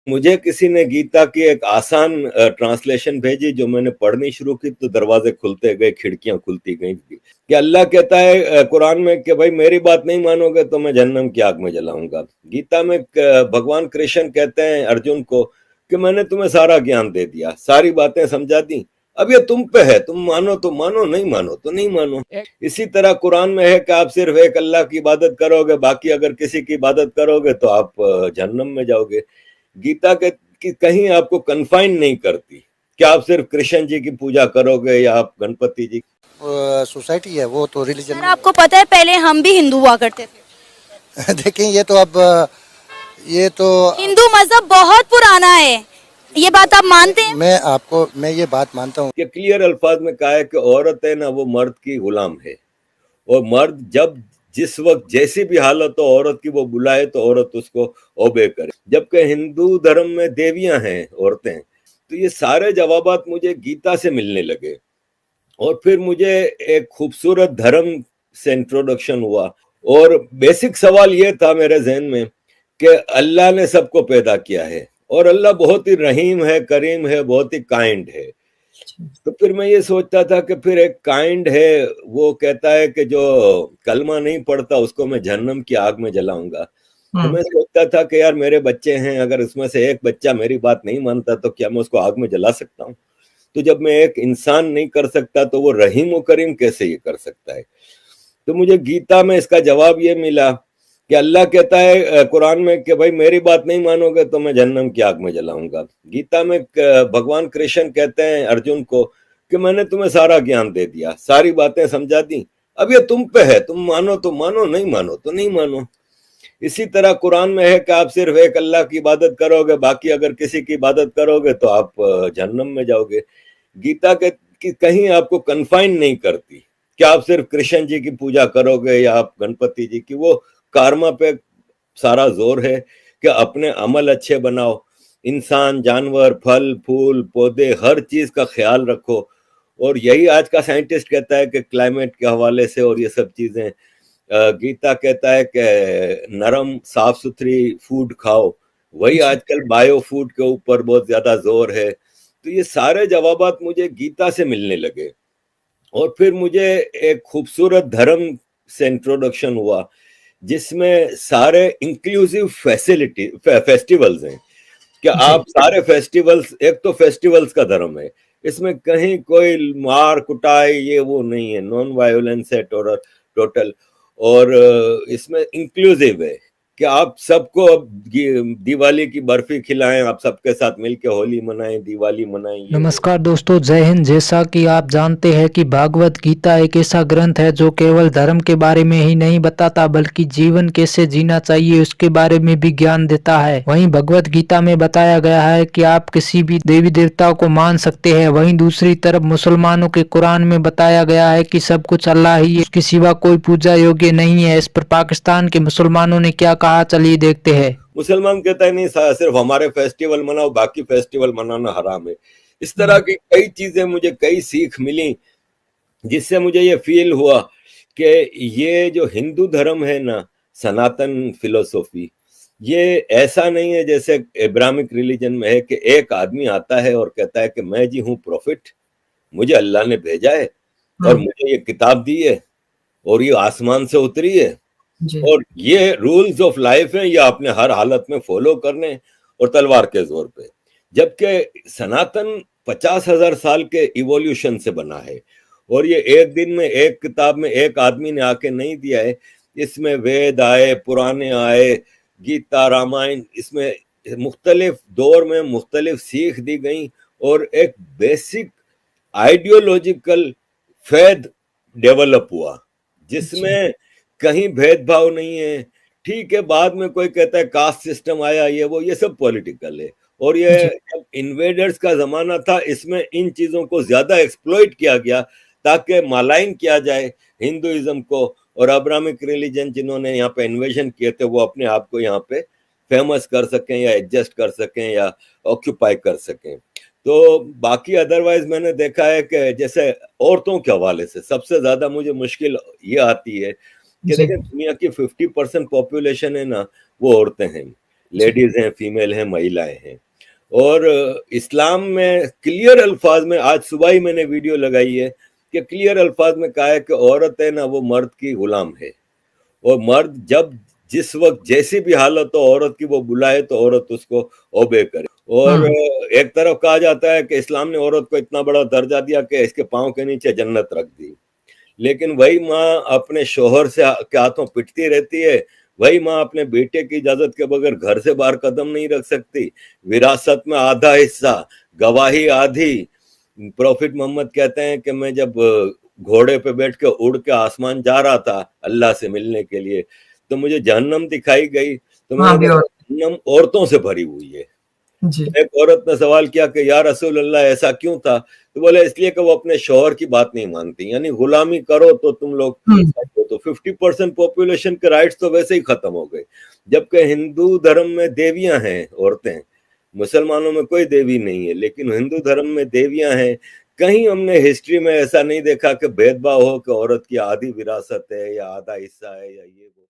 مجھے کسی نے گیتا کی ایک آسان ٹرانسلیشن بھیجی جو میں نے پڑھنی شروع کی تو دروازے کھلتے گئے، کھڑکیاں کھلتی گئیں کہ اللہ کہتا ہے قرآن میں کہ بھائی میری بات نہیں مانو گے تو میں جہنم کی آگ میں جلاؤں گا۔ گیتا میں بھگوان کرشن کہتے ہیں ارجن کو کہ میں نے تمہیں سارا گیان دے دیا، ساری باتیں سمجھا دی، اب یہ تم پہ ہے، تم مانو تو مانو، نہیں مانو تو نہیں مانو۔ اسی طرح قرآن میں ہے کہ آپ صرف ایک اللہ کی عبادت کرو گے، باقی اگر کسی کی عبادت کرو گے تو آپ جہنم میں جاؤ گے۔ گیتا کہیں آپ کو کنفائن نہیں کرتی کہ آپ صرف کرشن جی کی پوجا کرو گے یا آپ گنپتی جی سوسائٹی ہے وہ تو ریلیجن سر آپ کو پتہ ہے پہلے ہم بھی ہندو ہوا کرتے تھے۔ دیکھیں یہ تو ہندو مذہب بہت پرانا ہے، یہ بات آپ مانتے ہیں؟ میں یہ بات مانتا ہوں کہ کلیئر الفاظ میں کہا ہے کہ عورت ہے نا وہ مرد کی غلام ہے، اور مرد جس وقت جیسی بھی حالت ہو عورت کی وہ بلائے تو عورت اس کو اوبے کرے، جبکہ ہندو دھرم میں دیویاں ہیں عورتیں۔ تو یہ سارے جوابات مجھے گیتا سے ملنے لگے، اور پھر مجھے ایک خوبصورت دھرم سے انٹروڈکشن ہوا، اور بیسک سوال یہ تھا میرے ذہن میں کہ اللہ نے سب کو پیدا کیا ہے، اور اللہ بہت ہی رحیم ہے، کریم ہے، بہت ہی کائنڈ ہے۔ تو پھر میں یہ سوچتا تھا کہ پھر ایک کائنڈ ہے وہ کہتا ہے کہ جو کلمہ نہیں پڑھتا اس کو میں جہنم کی آگ میں جلاؤں گا۔ تو میں سوچتا تھا کہ یار میرے بچے ہیں، اگر اس میں سے ایک بچہ میری بات نہیں مانتا تو کیا میں اس کو آگ میں جلا سکتا ہوں؟ تو جب میں ایک انسان نہیں کر سکتا تو وہ رحیم و کریم کیسے یہ کر سکتا ہے؟ تو مجھے گیتا میں اس کا جواب یہ ملا کہ اللہ کہتا ہے قرآن میں کہ بھائی میری بات نہیں مانو گے تو میں جہنم کی آگ میں جلاؤں گا۔ گیتا میں بھگوان کرشن کہتے ہیں ارجن کو کہ میں نے تمہیں سارا گیان دے دیا، ساری باتیں سمجھا دی، اب یہ تم پہ ہے، تم مانو تو مانو، نہیں مانو تو نہیں مانو۔ اسی طرح قرآن میں ہے کہ آپ صرف ایک اللہ کی عبادت کرو گے، باقی اگر کسی کی عبادت کرو گے تو آپ جہنم میں جاؤ گے۔ گیتا کہیں آپ کو کنفائن نہیں کرتی کہ آپ صرف کرشن جی کی پوجا کرو گے یا آپ گنپتی جی کی، وہ کارما پہ سارا زور ہے کہ اپنے عمل اچھے بناؤ، انسان، جانور، پھل پھول پودے ہر چیز کا خیال رکھو۔ اور یہی آج کا سائنٹسٹ کہتا ہے کہ کلائمیٹ کے حوالے سے اور یہ سب چیزیں، گیتا کہتا ہے کہ نرم صاف ستھری فوڈ کھاؤ، وہی آج کل بایو فوڈ کے اوپر بہت زیادہ زور ہے۔ تو یہ سارے جوابات مجھے گیتا سے ملنے لگے، اور پھر مجھے ایک خوبصورت دھرم سے انٹروڈکشن ہوا جس میں سارے انکلوسیو فیسٹیولز ہیں کہ آپ سارے فیسٹیولز، ایک تو فیسٹیولز کا دھرم ہے، اس میں کہیں کوئی مار کٹائی یہ وہ نہیں ہے، نان وائلنس ہے ٹوٹل، اور اس میں انکلوسیو ہے کہ آپ سب کو دیوالی کی برفی کھلائیں، آپ سب کے ساتھ مل کے ہولی منائیں، دیوالی منائیں۔ نمسکار دوستو، جے ہند۔ جیسا کہ آپ جانتے ہیں کہ بھاگوت گیتا ایک ایسا گرنتھ ہے جو کیول دھرم کے بارے میں ہی نہیں بتاتا بلکہ جیون کیسے جینا چاہیے اس کے بارے میں بھی گیان دیتا ہے۔ وہیں بھگوت گیتا میں بتایا گیا ہے کہ آپ کسی بھی دیوی دیوتا کو مان سکتے ہیں، وہیں دوسری طرف مسلمانوں کے قرآن میں بتایا گیا ہے کہ سب کچھ اللہ ہی ہے، اس کے سوا کوئی پوجا یوگیہ نہیں ہے۔ اس پر پاکستان کے مسلمانوں نے کیا کہا، چلیے دیکھتے ہیں۔ مسلمان کہتا ہے نہیں صرف ہمارے فیسٹیول مناؤ، باقی فیسٹیول منانا حرام ہے۔ اس طرح کی کئی چیزیں مجھے کئی سیکھ ملی جس سے مجھے یہ فیل ہوا کہ یہ جو ہندو دھرم ہے نا، سناتن فلسفی، یہ ایسا نہیں ہے جیسے ابراہمک ریلیجن میں ہے کہ ایک آدمی آتا ہے اور کہتا ہے کہ میں جی ہوں پروفٹ، مجھے اللہ نے بھیجا ہے اور مجھے یہ کتاب دی ہے اور یہ آسمان سے اتری ہے اور یہ رولز آف لائف ہیں، یہ آپ نے ہر حالت میں فالو کرنے اور تلوار کے زور پہ۔ جبکہ سناتن 50,000 سال کے ایولیوشن سے بنا ہے، اور یہ ایک دن میں ایک کتاب میں ایک آدمی نے آ کے نہیں دیا ہے، اس میں وید آئے، پرانے آئے، گیتا، رامائن، اس میں مختلف دور میں مختلف سیکھ دی گئیں، اور ایک بیسک آئیڈیولوجیکل فیض ڈیولپ ہوا جس میں کہیں بھید بھاؤ نہیں ہے۔ ٹھیک ہے، بعد میں کوئی کہتا ہے کاسٹ سسٹم آیا، یہ سب پولیٹیکل ہے، اور یہ جب انویڈرز کا زمانہ تھا اس میں ان چیزوں کو زیادہ ایکسپلوئٹ کیا گیا تاکہ مالائن کیا جائے ہندوازم کو، اور ابراہمک ریلیجن جنہوں نے یہاں پہ انویژن کیے تھے وہ اپنے آپ کو یہاں پہ فیمس کر سکیں یا ایڈجسٹ کر سکیں یا آکیوپائی کر سکیں۔ تو باقی ادروائز میں نے دیکھا ہے کہ جیسے عورتوں کے حوالے سے سب سے زیادہ مجھے مشکل یہ آتی ہے کہ دیکھیں دنیا کی 50% پاپولیشن ہے نا وہ عورتیں ہیں، لیڈیز ہیں, فیمیل ہیں, مہیلائیں ہیں. اور اسلام میں کلیئر الفاظ میں, آج صبح ہی میں نے ویڈیو لگائی ہے کہ کلیئر الفاظ میں کہا ہے کہ عورت ہے نا وہ مرد کی غلام ہے, اور مرد جب جس وقت جیسی بھی حالت ہو عورت کی وہ بلائے تو عورت اس کو اوبے کرے. اور ایک طرف کہا جاتا ہے کہ اسلام نے عورت کو اتنا بڑا درجہ دیا کہ اس کے پاؤں کے نیچے جنت رکھ دی, لیکن وہی ماں اپنے شوہر سے کے ہاتھوں پٹتی رہتی ہے, وہی ماں اپنے بیٹے کی اجازت کے بغیر گھر سے باہر قدم نہیں رکھ سکتی. وراثت میں آدھا حصہ, گواہی آدھی. پروفٹ محمد کہتے ہیں کہ میں جب گھوڑے پہ بیٹھ کے اڑ کے آسمان جا رہا تھا اللہ سے ملنے کے لیے تو مجھے جہنم دکھائی گئی, تو میں نے دیکھا جہنم عورتوں سے بھری ہوئی ہے. ایک عورت نے سوال کیا کہ یا رسول اللہ ایسا کیوں تھا, تو بولے اس لیے کہ وہ اپنے شوہر کی بات نہیں مانتی, یعنی غلامی کرو تو تم لوگ تو 50% پاپولیشن کے رائٹس تو ویسے ہی ختم ہو گئے. جبکہ ہندو دھرم میں دیویاں ہیں عورتیں, مسلمانوں میں کوئی دیوی نہیں ہے, لیکن ہندو دھرم میں دیویاں ہیں. کہیں ہم نے ہسٹری میں ایسا نہیں دیکھا کہ بھید بھاؤ ہو کہ عورت کی آدھی وراثت ہے یا آدھا حصہ ہے یا یہ وہ.